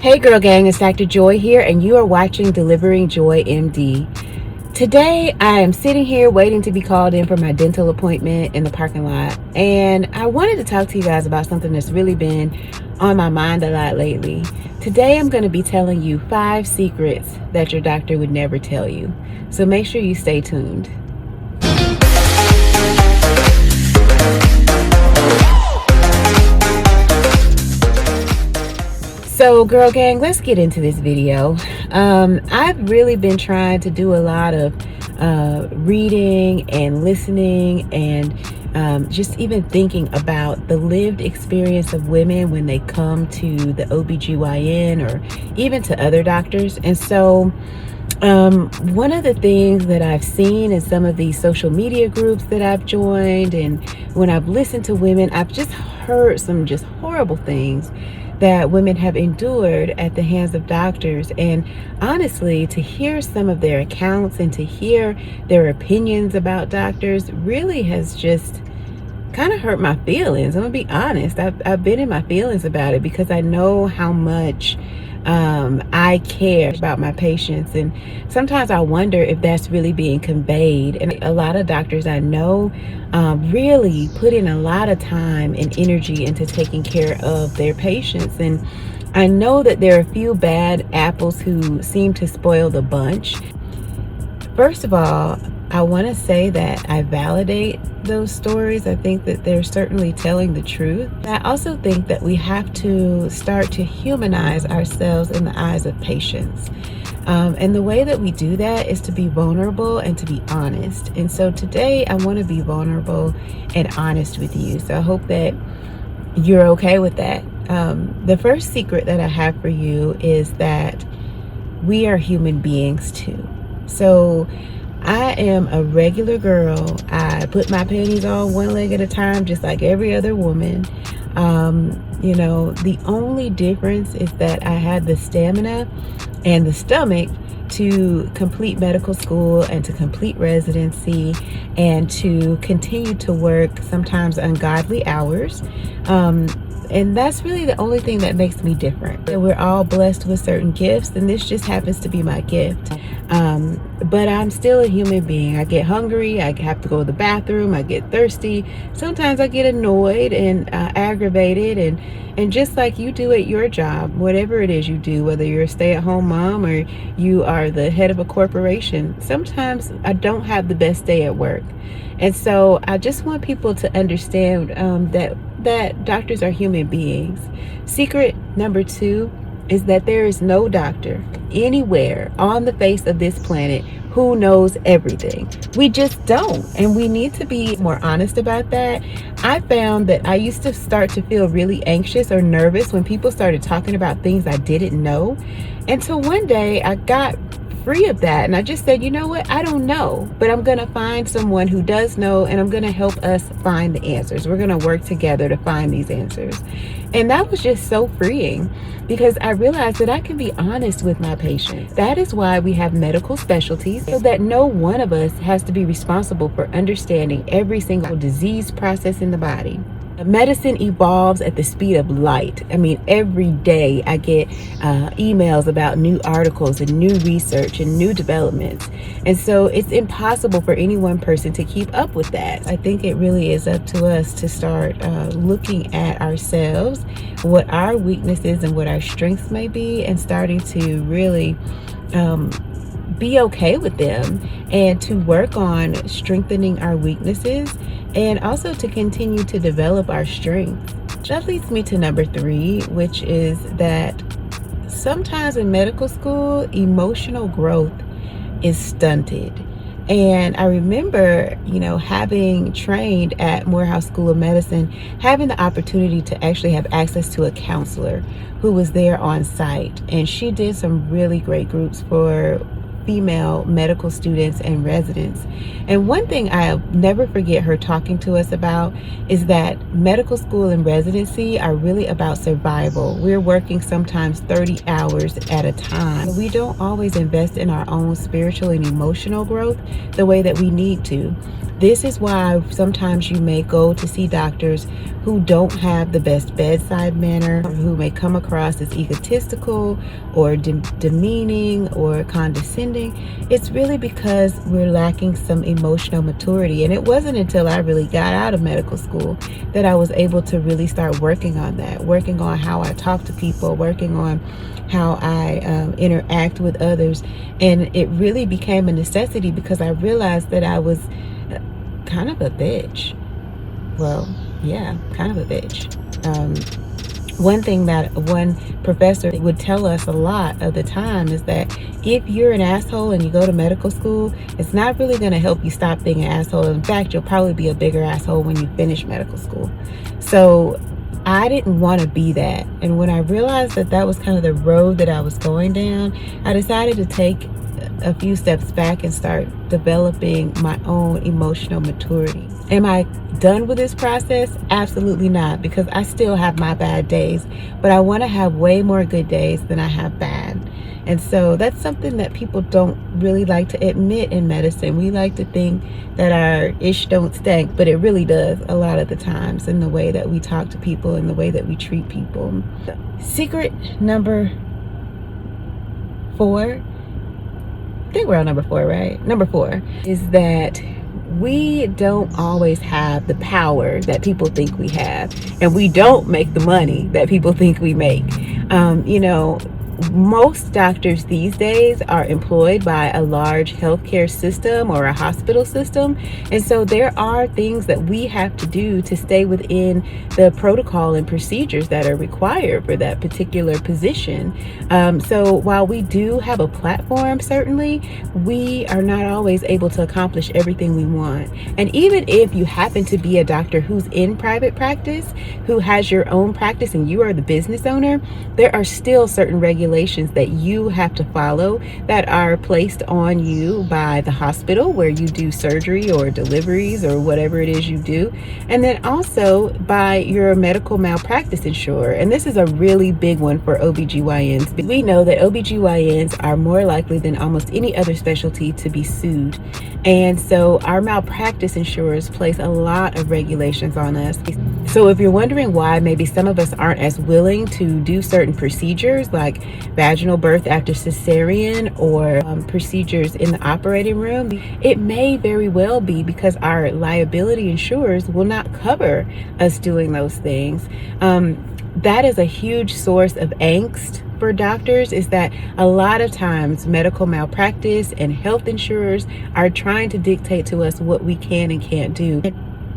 Hey girl gang, it's Dr. Joy here and you are watching Delivering Joy MD. Today I am sitting here waiting to be called in for my dental appointment in the parking lot, and I wanted to talk to you guys about something that's really been on my mind a lot lately. Today I'm going to be telling you 5 secrets that your doctor would never tell you. So make sure you stay tuned. So girl gang, let's get into this video. I've really been trying to do a lot of reading and listening and just even thinking about the lived experience of women when they come to the OBGYN or even to other doctors. And so one of the things that I've seen in some of these social media groups that I've joined, and when I've listened to women, I've just heard some just horrible things that women have endured at the hands of doctors. And honestly, to hear some of their accounts and to hear their opinions about doctors really has just kind of hurt my feelings. I'm gonna be honest. I've been in my feelings about it because I know how much I care about my patients, and sometimes I wonder if that's really being conveyed. And a lot of doctors I know really put in a lot of time and energy into taking care of their patients, and I know that there are a few bad apples who seem to spoil the bunch. First of all, I want to say that I validate those stories. I think that they're certainly telling the truth. I also think that we have to start to humanize ourselves in the eyes of patients. And the way that we do that is to be vulnerable and to be honest. And so today I want to be vulnerable and honest with you. So I hope that you're okay with that. The first secret that I have for you is that we are human beings too. So I am a regular girl. I put my panties on one leg at a time, just like every other woman. You know, the only difference is that I had the stamina and the stomach to complete medical school and to complete residency and to continue to work sometimes ungodly hours. And that's really the only thing that makes me different. We're all blessed with certain gifts, and this just happens to be my gift. But I'm still a human being. I get hungry, I have to go to the bathroom, I get thirsty. Sometimes I get annoyed and aggravated, and just like you do at your job, whatever it is you do, whether you're a stay-at-home mom or you are the head of a corporation, sometimes I don't have the best day at work. And so I just want people to understand that doctors are human beings. Secret number 2 is that there is no doctor anywhere on the face of this planet who knows everything. We just don't, and we need to be more honest about that. I found that I used to start to feel really anxious or nervous when people started talking about things I didn't know, until one day I got free of that and I just said, you know what, I don't know, but I'm gonna find someone who does know, and I'm gonna help us find the answers. We're gonna work together to find these answers. And that was just so freeing, because I realized that I can be honest with my patients. That is why we have medical specialties, so that no one of us has to be responsible for understanding every single disease process in the body. Medicine evolves at the speed of light. I mean, every day I get emails about new articles and new research and new developments. And so it's impossible for any one person to keep up with that. I think it really is up to us to start looking at ourselves, what our weaknesses and what our strengths may be, and starting to really be okay with them, and to work on strengthening our weaknesses, and also to continue to develop our strengths. That leads me to number 3, which is that sometimes in medical school, emotional growth is stunted. And I remember, you know, having trained at Morehouse School of Medicine, having the opportunity to actually have access to a counselor who was there on site. And she did some really great groups for female medical students and residents. And one thing I'll never forget her talking to us about is that medical school and residency are really about survival. We're working sometimes 30 hours at a time. We don't always invest in our own spiritual and emotional growth the way that we need to. This is why sometimes you may go to see doctors who don't have the best bedside manner, or who may come across as egotistical or demeaning or condescending. It's really because we're lacking some emotional maturity. And it wasn't until I really got out of medical school that I was able to really start working on that, working on how I talk to people, working on how I interact with others. And it really became a necessity because I realized that I was kind of a bitch. Well, yeah, kind of a bitch. One thing that one professor would tell us a lot of the time is that if you're an asshole and you go to medical school, it's not really going to help you stop being an asshole. In fact, you'll probably be a bigger asshole when you finish medical school. So I didn't want to be that. And when I realized that that was kind of the road that I was going down, I decided to take a few steps back and start developing my own emotional maturity. Am I done with this process? Absolutely not, because I still have my bad days, but I want to have way more good days than I have bad. And so that's something that people don't really like to admit in medicine. We like to think that our ish don't stink, but it really does a lot of the times in the way that we talk to people and the way that we treat people. Secret number 4, I think we're on number 4, right? Number 4 is that we don't always have the power that people think we have, and we don't make the money that people think we make. Most doctors these days are employed by a large healthcare system or a hospital system. And so there are things that we have to do to stay within the protocol and procedures that are required for that particular position. So while we do have a platform, certainly, we are not always able to accomplish everything we want. And even if you happen to be a doctor who's in private practice, who has your own practice and you are the business owner, there are still certain regulations that you have to follow that are placed on you by the hospital where you do surgery or deliveries or whatever it is you do, and then also by your medical malpractice insurer. And this is a really big one for OBGYNs. We know that OBGYNs are more likely than almost any other specialty to be sued. And so our malpractice insurers place a lot of regulations on us. So if you're wondering why maybe some of us aren't as willing to do certain procedures like vaginal birth after cesarean or procedures in the operating room, it may very well be because our liability insurers will not cover us doing those things. That is a huge source of angst for doctors, is that a lot of times medical malpractice and health insurers are trying to dictate to us what we can and can't do.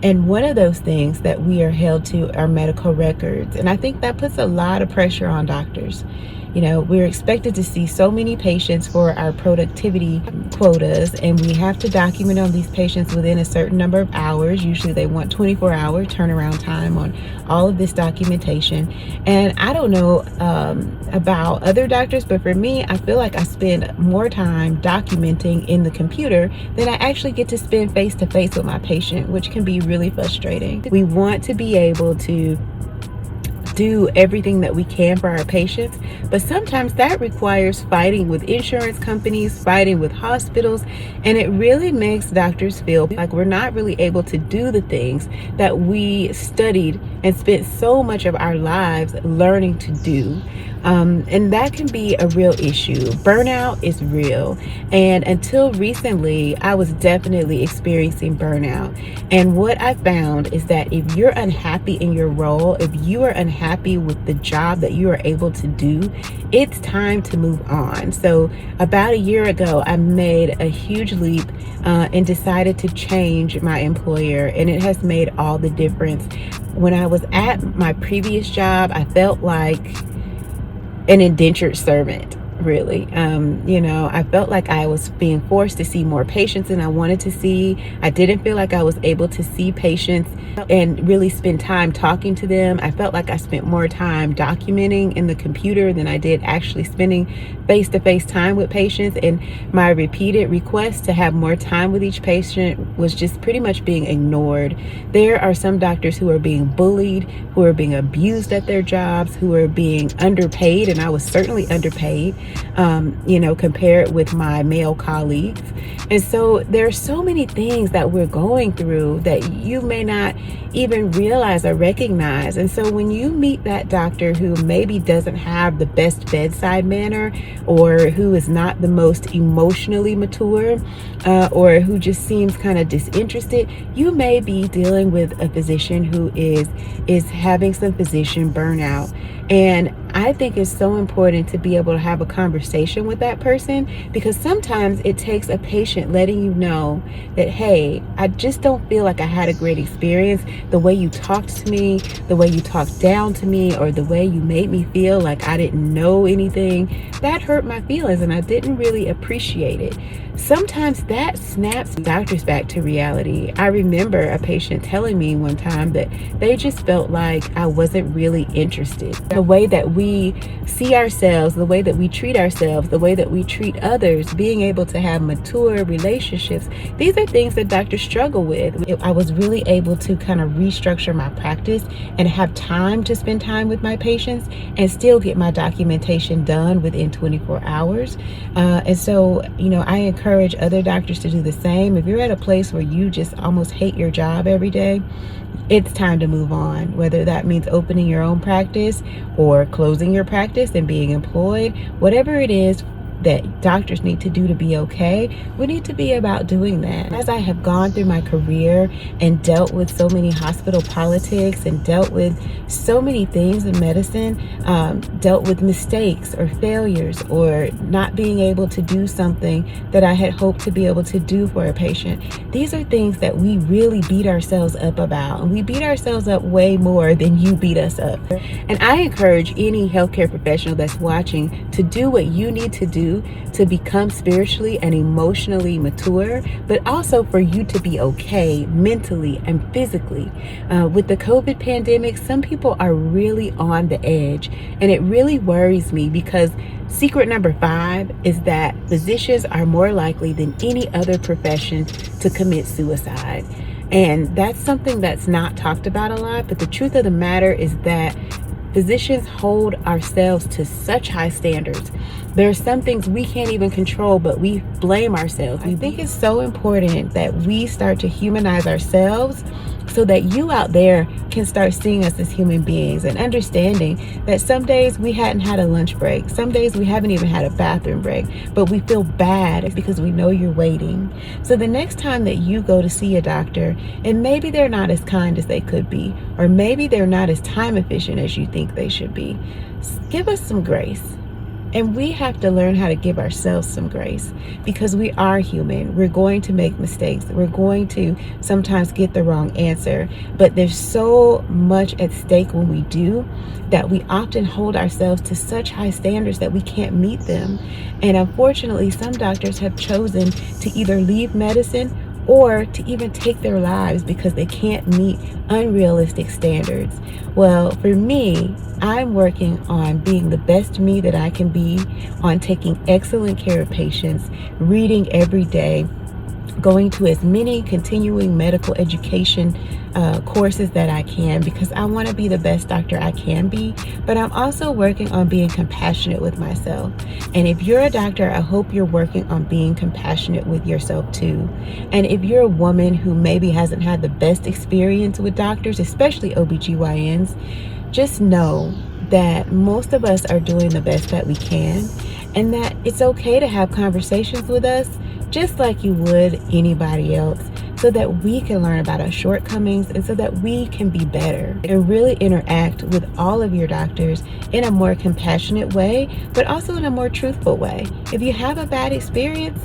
And one of those things that we are held to are medical records. And I think that puts a lot of pressure on doctors. We're expected to see so many patients for our productivity quotas, and we have to document on these patients within a certain number of hours. Usually they want 24-hour turnaround time on all of this documentation. And I don't know about other doctors, but for me, I feel like I spend more time documenting in the computer than I actually get to spend face-to-face with my patient, which can be really frustrating. We want to be able to do everything that we can for our patients, but sometimes that requires fighting with insurance companies, fighting with hospitals, and it really makes doctors feel like we're not really able to do the things that we studied and spent so much of our lives learning to do. And that can be a real issue. Burnout is real. And until recently, I was definitely experiencing burnout. And what I found is that if you're unhappy in your role, if you are unhappy with the job that you are able to do, it's time to move on. So about a year ago, I made a huge leap and decided to change my employer. And it has made all the difference. When I was at my previous job, I felt like an indentured servant. really. I felt like I was being forced to see more patients than I wanted to see. I didn't feel like I was able to see patients and really spend time talking to them. I felt like I spent more time documenting in the computer than I did actually spending face-to-face time with patients. And my repeated request to have more time with each patient was just pretty much being ignored. There are some doctors who are being bullied, who are being abused at their jobs, who are being underpaid, and I was certainly underpaid, compared with my male colleagues. And so there are so many things that we're going through that you may not even realize or recognize. And so when you meet that doctor who maybe doesn't have the best bedside manner, or who is not the most emotionally mature, or who just seems kind of disinterested, you may be dealing with a physician who is having some physician burnout. And I think it's so important to be able to have a conversation with that person, because sometimes it takes a patient letting you know that, hey, I just don't feel like I had a great experience. The way you talked to me, the way you talked down to me, or the way you made me feel like I didn't know anything, that hurt my feelings and I didn't really appreciate it. Sometimes that snaps doctors back to reality. I remember a patient telling me one time that they just felt like I wasn't really interested. The way that we see ourselves, the way that we treat ourselves, the way that we treat others, being able to have mature relationships, these are things that doctors struggle with. I was really able to kind of restructure my practice and have time to spend time with my patients and still get my documentation done within 24 hours. And so, I encourage other doctors to do the same. If you're at a place where you just almost hate your job every day, it's time to move on, whether that means opening your own practice or closing your practice and being employed. Whatever it is that doctors need to do to be okay, we need to be about doing that. As I have gone through my career and dealt with so many hospital politics and dealt with so many things in medicine, dealt with mistakes or failures or not being able to do something that I had hoped to be able to do for a patient, these are things that we really beat ourselves up about, and we beat ourselves up way more than you beat us up. And I encourage any healthcare professional that's watching to do what you need to do to become spiritually and emotionally mature, but also for you to be okay mentally and physically. With the COVID pandemic, some people are really on the edge, and it really worries me because secret number 5 is that physicians are more likely than any other profession to commit suicide. And that's something that's not talked about a lot, but the truth of the matter is that physicians hold ourselves to such high standards. There are some things we can't even control, but we blame ourselves. I think it's so important that we start to humanize ourselves so that you out there can start seeing us as human beings and understanding that some days we hadn't had a lunch break. Some days we haven't even had a bathroom break, but we feel bad because we know you're waiting. So the next time that you go to see a doctor, and maybe they're not as kind as they could be, or maybe they're not as time efficient as you think they should be, give us some grace. And we have to learn how to give ourselves some grace, because we are human. We're going to make mistakes. We're going to sometimes get the wrong answer. But there's so much at stake when we do that we often hold ourselves to such high standards that we can't meet them. And unfortunately, some doctors have chosen to either leave medicine or to even take their lives because they can't meet unrealistic standards. Well, for me, I'm working on being the best me that I can be, on taking excellent care of patients, reading every day, going to as many continuing medical education courses that I can, because I want to be the best doctor I can be. But I'm also working on being compassionate with myself. And if you're a doctor, I hope you're working on being compassionate with yourself too. And if you're a woman who maybe hasn't had the best experience with doctors, especially OBGYNs, just know that most of us are doing the best that we can, and that it's okay to have conversations with us just like you would anybody else, so that we can learn about our shortcomings and so that we can be better and really interact with all of your doctors in a more compassionate way, but also in a more truthful way. If you have a bad experience,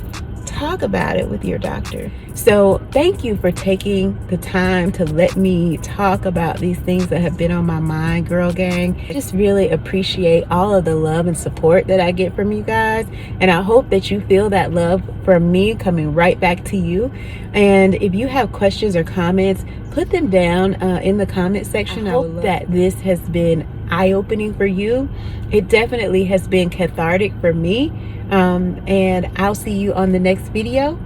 talk about it with your doctor. So thank you for taking the time to let me talk about these things that have been on my mind, girl gang. I just really appreciate all of the love and support that I get from you guys, and I hope that you feel that love from me coming right back to you. And if you have questions or comments, put them down in the comment section. I hope that this has been eye-opening for you. It definitely has been cathartic for me. And I'll see you on the next video.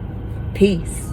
Peace.